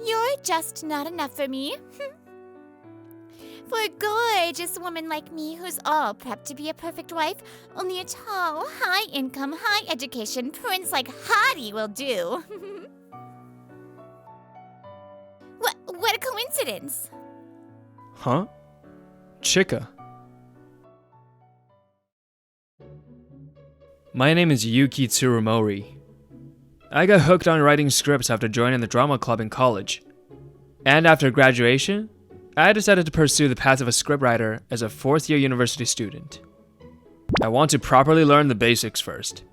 You're just not enough for me. For a gorgeous woman like me who's all prepped to be a perfect wife, only a tall, high-income, high-education prince like Hottie will do. What a coincidence! Huh? Chika. My name is Yuki Tsurumori. I got hooked on writing scripts after joining the drama club in college. And after graduation, I decided to pursue the path of a scriptwriter as a fourth-year university student. I want to properly learn the basics first.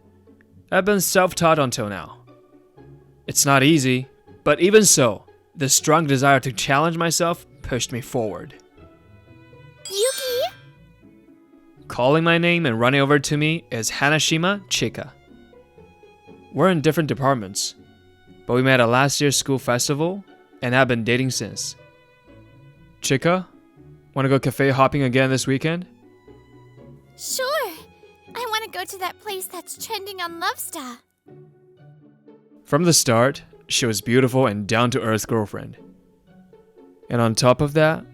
I've been self-taught until now. It's not easy, but even so, the strong desire to challenge myself pushed me forward. Yuki! Calling my name and running over to me is Hanashima Chika. We're in different departments, but we met at last year's school festival and have been dating since. Chika, wanna go café hopping again this weekend? Sure! I want to go to that place that's trending on Lovesta. From the start, she was beautiful and down-to-earth girlfriend. And on top of that,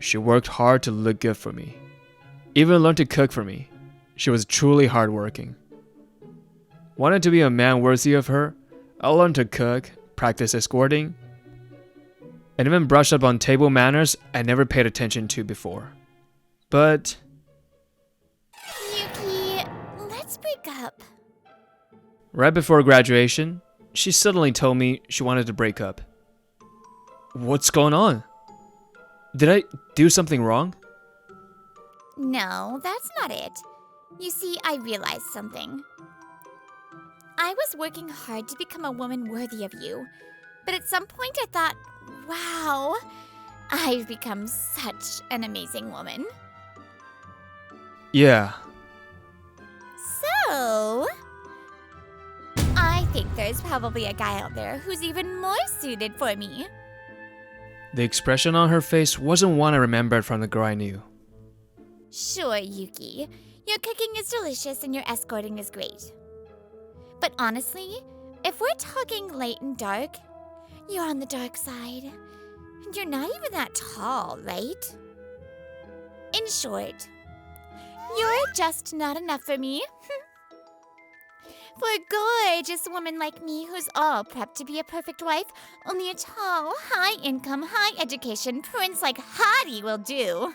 she worked hard to look good for me. Even learned to cook for me. She was truly hardworking. Wanted to be a man worthy of her, I learned to cook, practice escorting, and even brushed up on table manners I never paid attention to before. But Yuki, let's break up. right before graduation, she suddenly told me she wanted to break up. What's going on? Did I do something wrong? No, that's not it. You see, I realized something. I was working hard to become a woman worthy of you, but at some point I thought, wow, I've become such an amazing woman. Yeah. So, I think there's probably a guy out there who's even more suited for me. The expression on her face wasn't one I remembered from the girl I knew. Sure, Yuki. Your cooking is delicious and your escorting is great. But honestly, if we're talking late and dark, you're on the dark side. And you're not even that tall, right? In short, you're just not enough for me. For a gorgeous woman like me who's all prepped to be a perfect wife, only a tall, high-income, high-education prince like Hottie will do.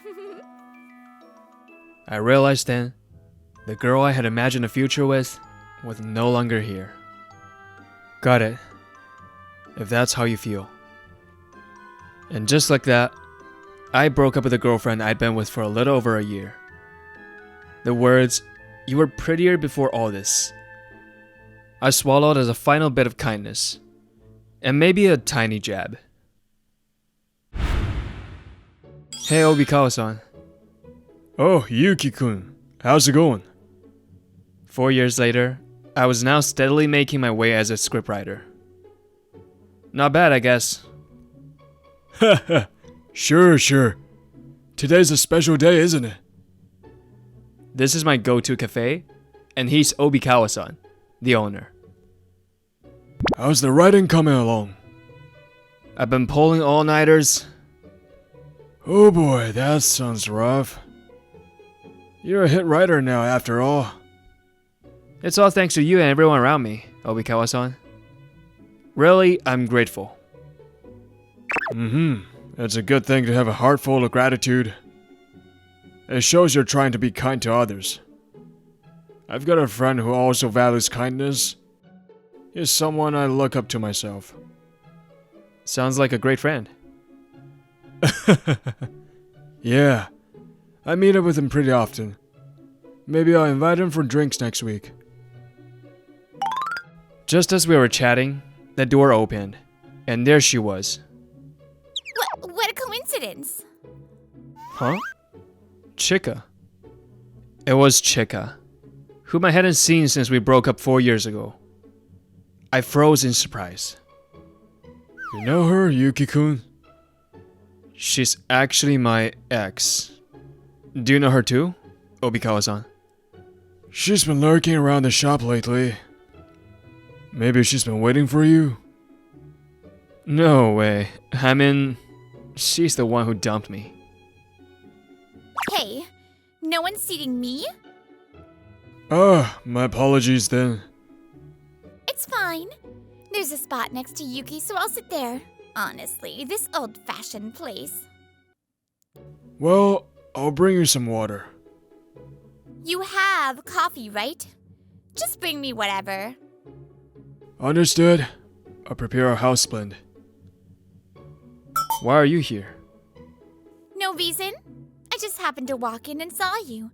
I realized then, the girl I had imagined a future with was no longer here. Got it. If that's how you feel. And just like that, I broke up with a girlfriend I'd been with for a little over a year. The words, "You were prettier before all this," I swallowed as a final bit of kindness, and maybe a tiny jab. Hey Obikawa-san. Oh, Yuki-kun. How's it going? 4 years later, I was now steadily making my way as a scriptwriter. Not bad, I guess. Haha, sure. Today's a special day, isn't it? This is my go-to cafe, and he's Obikawa-san, the owner. How's the writing coming along? I've been pulling all-nighters. Oh boy, that sounds rough. You're a hit writer now, after all. It's all thanks to you and everyone around me, Obikawa-san. Really, I'm grateful. It's a good thing to have a heart full of gratitude. It shows you're trying to be kind to others. I've got a friend who also values kindness. He's someone I look up to myself. Sounds like a great friend. Yeah, I meet up with him pretty often. Maybe I'll invite him for drinks next week. Just as we were chatting, the door opened, and there she was. What a coincidence! Huh? Chika. It was Chika, whom I hadn't seen since we broke up 4 years ago. I froze in surprise. You know her, Yuki-kun? She's actually my ex. Do you know her too, Obikawa-san? She's been lurking around the shop lately. Maybe she's been waiting for you? No way. I mean, she's the one who dumped me. Hey, no one's seating me? My apologies then. It's fine. There's a spot next to Yuki, so I'll sit there. Honestly, this old-fashioned place. Well, I'll bring you some water. You have coffee, right? Just bring me whatever. Understood. I'll prepare a house blend. Why are you here? No reason. I just happened to walk in and saw you.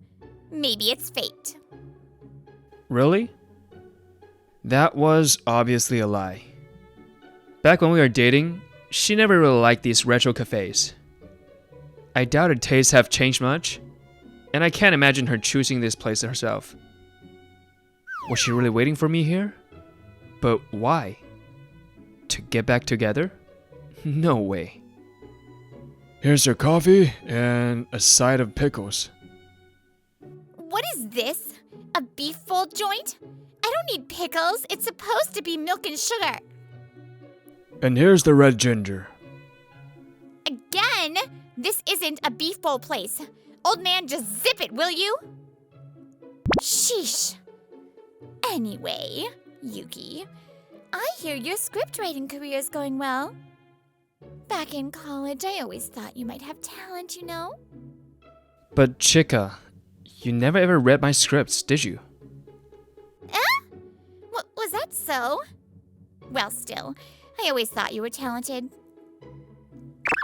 Maybe it's fate. Really? That was obviously a lie. Back when we were dating, she never really liked these retro cafes. I doubt her tastes have changed much, and I can't imagine her choosing this place herself. Was she really waiting for me here? But why? To get back together? No way. Here's your coffee and a side of pickles. What is this? A beef bowl joint? I don't need pickles. It's supposed to be milk and sugar. And here's the red ginger. Again? This isn't a beef bowl place. Old man, just zip it, will you? Sheesh. Anyway, Yuki, I hear your script writing career is going well. Back in college, I always thought you might have talent, you know? But Chika, you never ever read my scripts, did you? Was that so? Well, still, I always thought you were talented.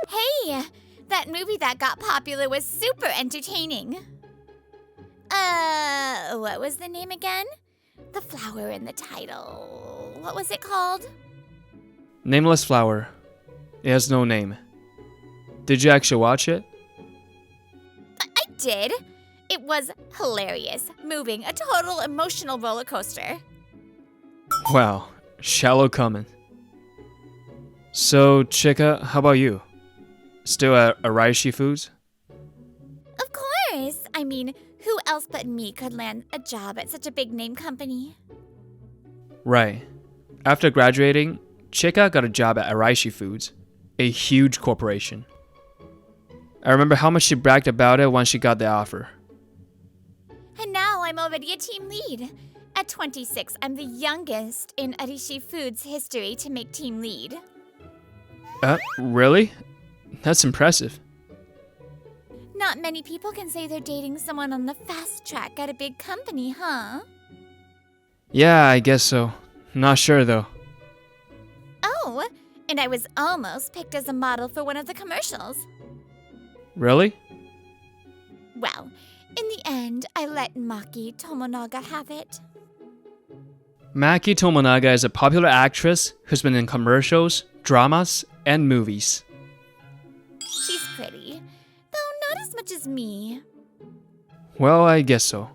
Hey, that movie that got popular was super entertaining. What was the name again? The flower in the title. What was it called? Nameless Flower. It has no name. Did you actually watch it? I did. It was hilarious, moving, a total emotional roller coaster. Wow, shallow comment. So, Chika, how about you? Still at Araishi Foods? Of course. I mean, who else but me could land a job at such a big name company? Right. After graduating, Chika got a job at Araishi Foods, a huge corporation. I remember how much she bragged about it once she got the offer. And now I'm already a team lead. At 26, I'm the youngest in Arishi Foods history to make team lead. Really? That's impressive. Not many people can say they're dating someone on the fast track at a big company, huh? Yeah, I guess so. Not sure though. Oh, and I was almost picked as a model for one of the commercials. Really? Well, in the end, I let Maki Tomonaga have it. Maki Tomonaga is a popular actress who's been in commercials, dramas, and movies. She's pretty, though not as much as me. Well, I guess so.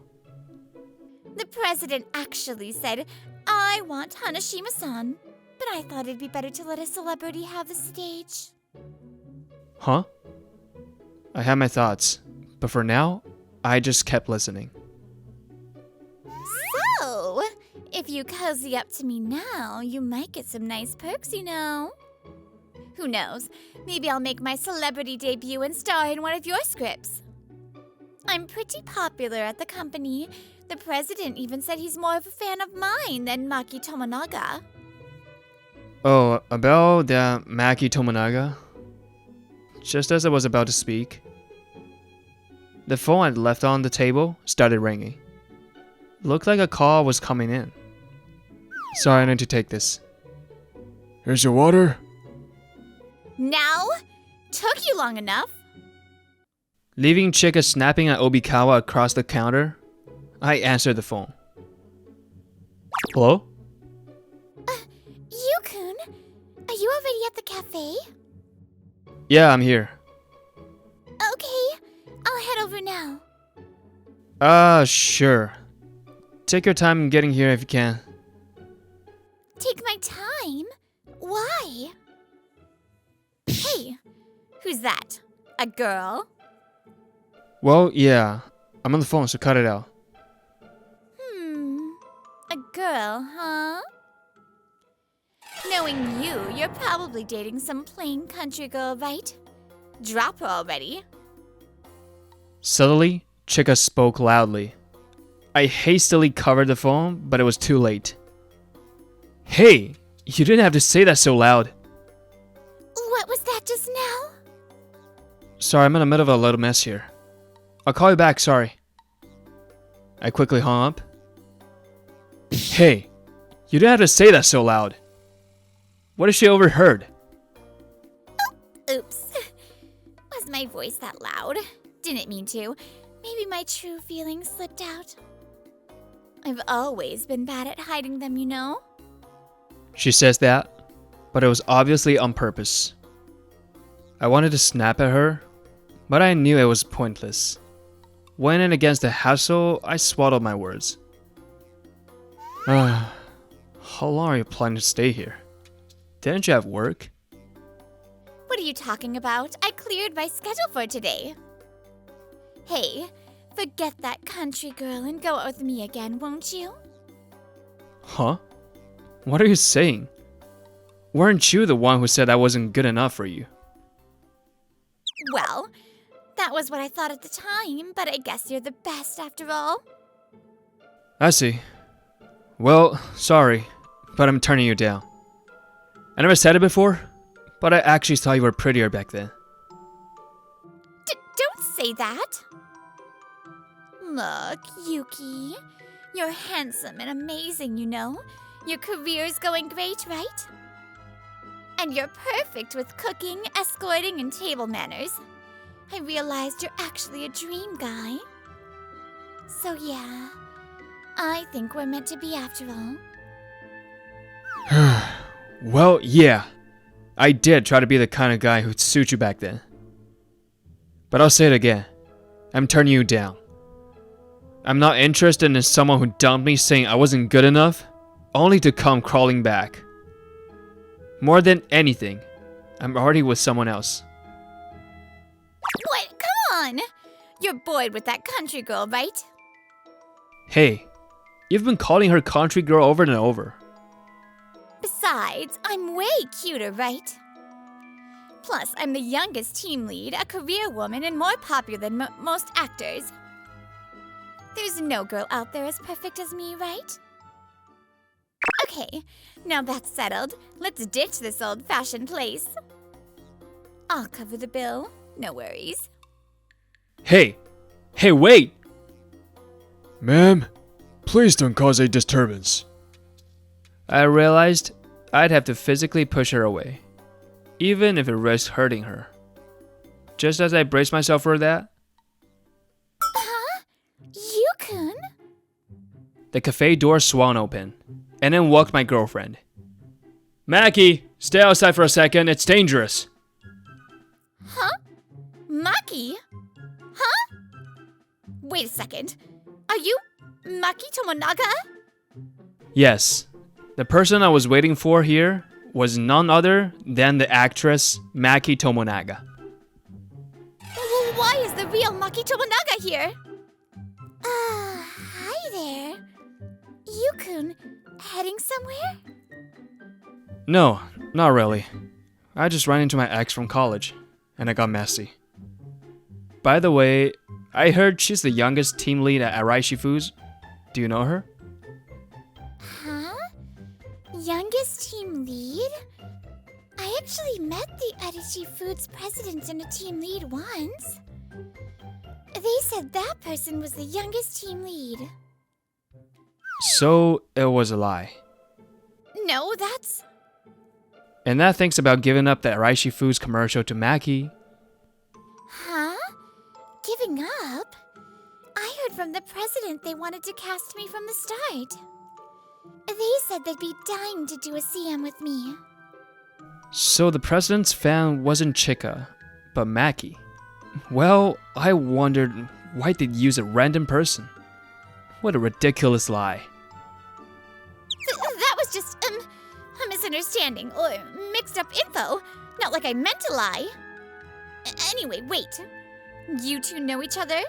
The president actually said, I want Hanashima-san, but I thought it'd be better to let a celebrity have the stage. Huh? I had my thoughts, but for now, I just kept listening. So, if you cozy up to me now, you might get some nice perks, you know. Who knows? Maybe I'll make my celebrity debut and star in one of your scripts. I'm pretty popular at the company. The president even said he's more of a fan of mine than Maki Tomonaga. Oh, about that Maki Tomonaga? Just as I was about to speak, the phone I'd left on the table started ringing. Looked like a call was coming in. Sorry, I need to take this. Here's your water. Now? Took you long enough. Leaving Chika snapping at Obikawa across the counter, I answered the phone. Hello? Yu-kun, are you already at the cafe? Yeah, I'm here. Okay, I'll head over now. Sure. Take your time getting here if you can. Take my time? Why? Hey, who's that? A girl? Well, yeah. I'm on the phone, so cut it out. A girl, huh? Knowing you, you're probably dating some plain country girl, right? Drop her already. Suddenly, Chika spoke loudly. I hastily covered the phone, but it was too late. Hey, you didn't have to say that so loud. What was that just now? Sorry, I'm in the middle of a little mess here. I'll call you back, sorry. I quickly hung up. Hey, you didn't have to say that so loud. What if she overheard? Oops. Was my voice that loud? Didn't mean to. Maybe my true feelings slipped out. I've always been bad at hiding them, you know? She says that, but it was obviously on purpose. I wanted to snap at her, but I knew it was pointless. When in against the hassle, I swallowed my words. How long are you planning to stay here? Didn't you have work? What are you talking about? I cleared my schedule for today. Hey, forget that country girl and go out with me again, won't you? Huh? What are you saying? Weren't you the one who said I wasn't good enough for you? Well, that was what I thought at the time, but I guess you're the best after all. I see. Well, sorry, but I'm turning you down. I never said it before, but I actually thought you were prettier back then. Don't say that. Look, Yuki, you're handsome and amazing, you know? Your career's going great, right? And you're perfect with cooking, escorting, and table manners. I realized you're actually a dream guy. So yeah, I think we're meant to be after all. Well, yeah. I did try to be the kind of guy who'd suit you back then. But I'll say it again. I'm turning you down. I'm not interested in someone who dumped me saying I wasn't good enough, only to come crawling back. More than anything, I'm already with someone else. What? Come on! You're bored with that country girl, right? Hey, you've been calling her country girl over and over. Besides, I'm way cuter, right? Plus, I'm the youngest team lead, a career woman, and more popular than most actors. There's no girl out there as perfect as me, right? Okay, now that's settled. Let's ditch this old-fashioned place. I'll cover the bill, no worries. Hey, wait! Ma'am, please don't cause a disturbance. I realized I'd have to physically push her away, even if it risked hurting her. Just as I braced myself for that, Huh? You-kun? the cafe door swung open, and in walked my girlfriend. Mackie, stay outside for a second, it's dangerous. Huh? Maki? Huh? Wait a second. Are you Maki Tomonaga? Yes, the person I was waiting for here was none other than the actress Maki Tomonaga. Well, why is the real Maki Tomonaga here? Hi there. You-kun, heading somewhere? No, not really. I just ran into my ex from college, and it got messy. By the way, I heard she's the youngest team lead at Araishi Foods. Do you know her? Huh? Youngest team lead? I actually met the Arishi Foods president and a team lead once. They said that person was the youngest team lead. So it was a lie. No, that's... And that thinks about giving up the Araishi Foods commercial to Maki. Huh? Giving up? I heard from the president they wanted to cast me from the start. They said they'd be dying to do a CM with me. So the president's fan wasn't Chika, but Maki. Well, I wondered why they'd use a random person. What a ridiculous lie. That was just, a misunderstanding, or mixed up info. Not like I meant to lie. Anyway, wait. You two know each other?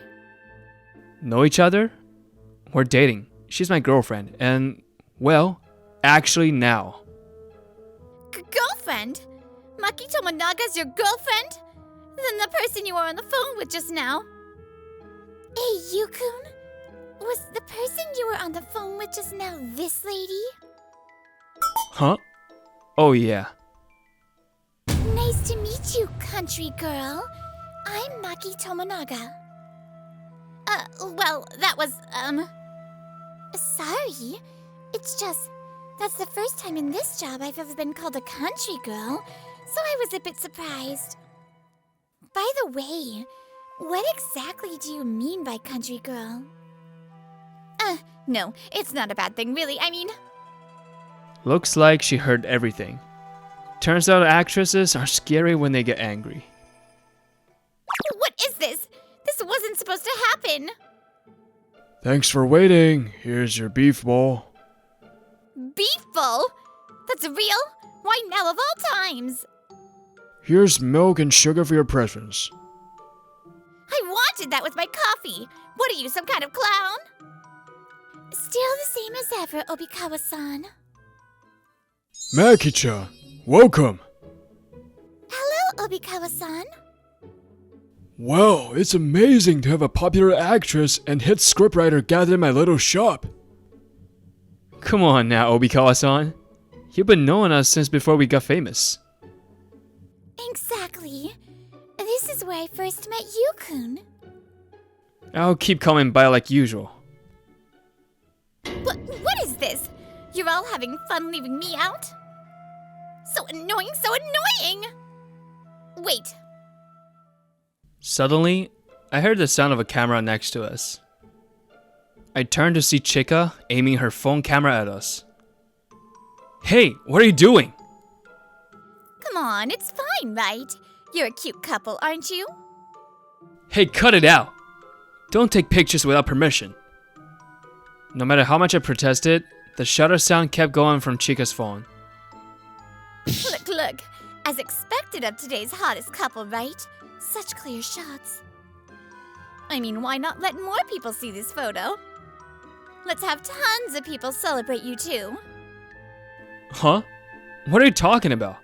Know each other? We're dating. She's my girlfriend, and, well, actually now. girlfriend? Maki Tomonaga's your girlfriend? Then the person you were on the phone with just now. Hey, Yukun? Was the person you were on the phone with just now this lady? Huh? Oh yeah. Nice to meet you, country girl. I'm Maki Tomonaga. Well, that was, Sorry. It's just, that's the first time in this job I've ever been called a country girl, so I was a bit surprised. By the way, what exactly do you mean by country girl? No, it's not a bad thing, really. I mean... Looks like she heard everything. Turns out actresses are scary when they get angry. What is this? This wasn't supposed to happen. Thanks for waiting. Here's your beef bowl. Beef bowl? That's real? Why now of all times? Here's milk and sugar for your preference. I wanted that with my coffee. What are you, some kind of clown? Still the same as ever, Obikawa-san. Maki-chan, welcome. Hello, Obikawa-san. Wow, it's amazing to have a popular actress and hit scriptwriter gathered in my little shop. Come on now, Obikawa-san. You've been knowing us since before we got famous. Exactly. This is where I first met Yukun. I'll keep coming by like usual. What is this? You're all having fun leaving me out? So annoying, so annoying! Wait. Suddenly, I heard the sound of a camera next to us. I turned to see Chika aiming her phone camera at us. Hey, what are you doing? Come on, it's fine, right? You're a cute couple, aren't you? Hey, cut it out! Don't take pictures without permission. No matter how much I protested, the shutter sound kept going from Chika's phone. Look. As expected of today's hottest couple, right? Such clear shots. I mean, why not let more people see this photo? Let's have tons of people celebrate you too. Huh? What are you talking about?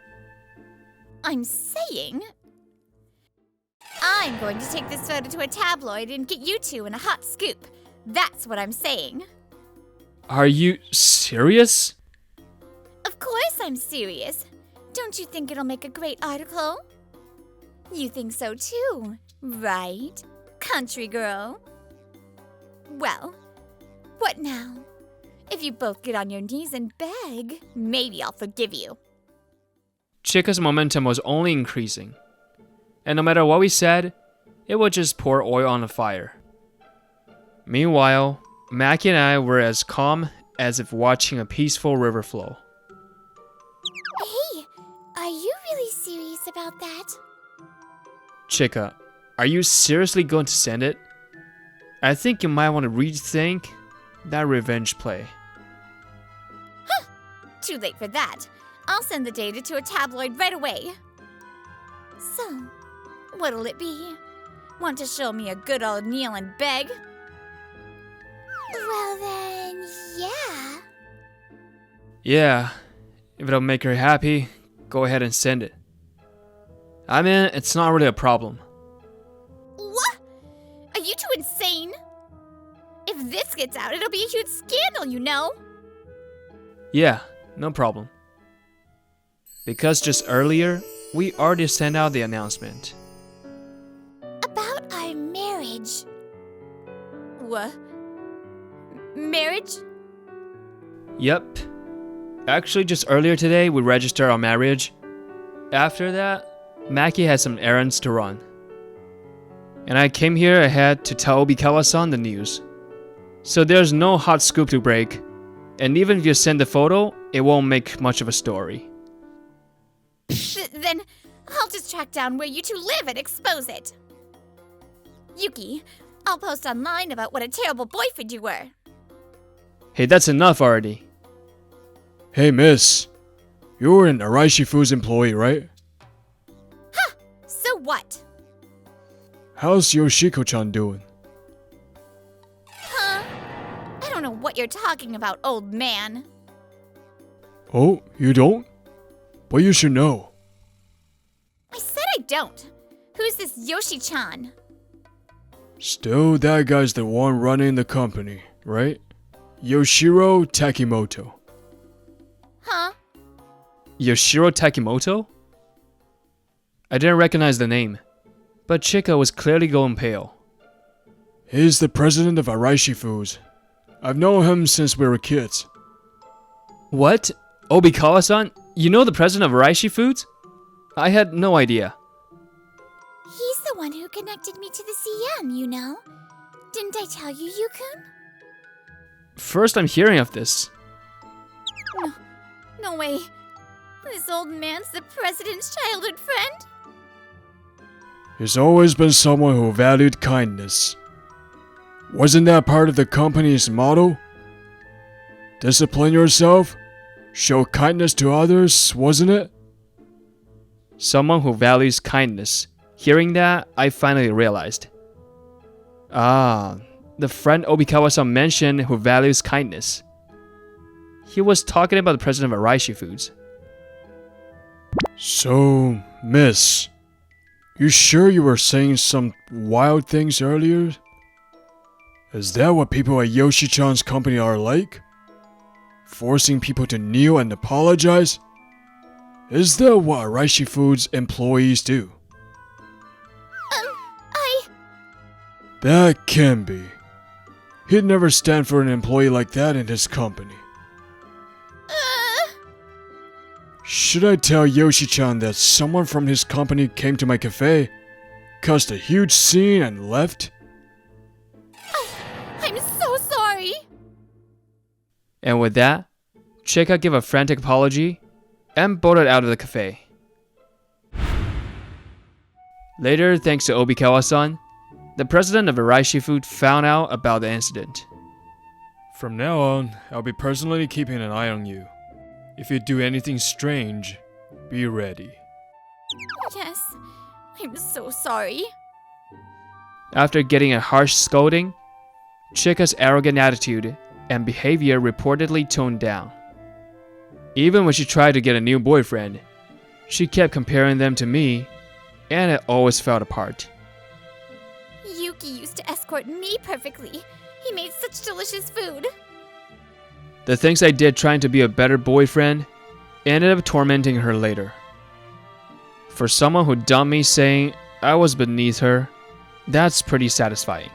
I'm saying... I'm going to take this photo to a tabloid and get you two in a hot scoop. That's what I'm saying. Are you serious? Of course I'm serious. Don't you think it'll make a great article? You think so too, right, country girl? Well, what now? If you both get on your knees and beg, maybe I'll forgive you. Chika's momentum was only increasing. And no matter what we said, it would just pour oil on the fire. Meanwhile, Maki and I were as calm as if watching a peaceful river flow. Hey, are you really serious about that? Chika, are you seriously going to send it? I think you might want to rethink that revenge play. Huh! Too late for that. I'll send the data to a tabloid right away. So, what'll it be? Want to show me a good old kneel and beg? Well then, yeah. Yeah, if it'll make her happy, go ahead and send it. I mean, it's not really a problem. What? Are you two insane? If this gets out, it'll be a huge scandal, you know? Yeah, no problem. Because just earlier, we already sent out the announcement. About our marriage. What? Marriage? Yep. Actually, just earlier today, we registered our marriage. After that, Maki had some errands to run. And I came here ahead to tell Obikawa-san the news. So there's no hot scoop to break. And even if you send the photo, it won't make much of a story. Then I'll just track down where you two live and expose it. Yuki, I'll post online about what a terrible boyfriend you were. Hey, that's enough already. Hey, miss. You're an Araishi Foods employee, right? Huh! So what? How's Yoshiko-chan doing? Huh? I don't know what you're talking about, old man. Oh, you don't? but you should know. I said I don't. Who's this Yoshi-chan? Still, that guy's the one running the company, right? Yoshiro Takimoto. Huh? Yoshiro Takimoto? I didn't recognize the name, but Chika was clearly going pale. He's the president of Araishi Foods. I've known him since we were kids. What? Obikawa-san? You know the president of Araishi Foods? I had no idea. He's the one who connected me to the CM, you know. Didn't I tell you, Yukun? First I'm hearing of this. No way. This old man's the president's childhood friend? He's always been someone who valued kindness. Wasn't that part of the company's motto? Discipline yourself, show kindness to others, wasn't it? Someone who values kindness. Hearing that, I finally realized. Ah, the friend Obikawa-san mentioned who values kindness. He was talking about the president of Araishi Foods. So, miss, you sure you were saying some wild things earlier? Is that what people at Yoshi-chan's company are like? Forcing people to kneel and apologize? Is that what Araishi Foods employees do? That can be. He'd never stand for an employee like that in his company. Should I tell Yoshi-chan that someone from his company came to my cafe, caused a huge scene and left? I'm so sorry. And with that, Chika gave a frantic apology and bolted out of the cafe. Later, thanks to Obikawa-san, the president of Araishi Food found out about the incident. From now on, I'll be personally keeping an eye on you. If you do anything strange, be ready. Yes, I'm so sorry. After getting a harsh scolding, Chika's arrogant attitude and behavior reportedly toned down. Even when she tried to get a new boyfriend, she kept comparing them to me, and it always fell apart. Yuki used to escort me perfectly. He made such delicious food. The things I did trying to be a better boyfriend ended up tormenting her later. For someone who dumped me saying I was beneath her, that's pretty satisfying.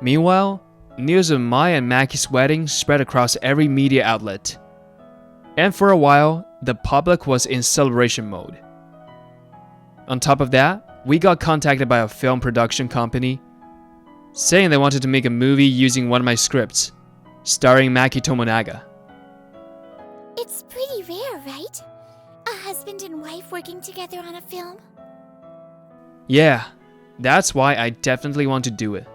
Meanwhile, news of Mai and Maki's wedding spread across every media outlet. And for a while, the public was in celebration mode. On top of that, we got contacted by a film production company saying they wanted to make a movie using one of my scripts, starring Maki Tomonaga. It's pretty rare, right? A husband and wife working together on a film? Yeah, that's why I definitely want to do it,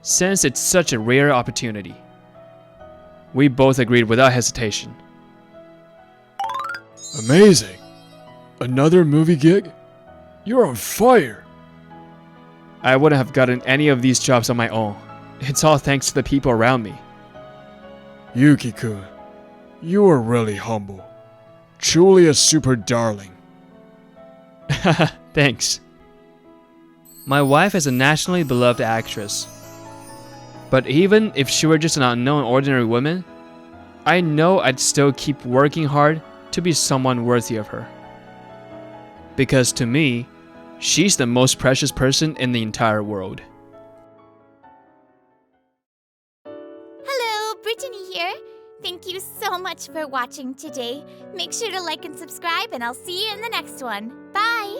since it's such a rare opportunity. We both agreed without hesitation. Amazing! Another movie gig? You're on fire! I wouldn't have gotten any of these jobs on my own. It's all thanks to the people around me. Yuki-kun, you are really humble. Truly a super darling. Thanks. My wife is a nationally beloved actress. But even if she were just an unknown ordinary woman, I know I'd still keep working hard to be someone worthy of her. Because to me, she's the most precious person in the entire world. Hello, Brittany here. Thank you so much for watching today. Make sure to like and subscribe, and I'll see you in the next one. Bye!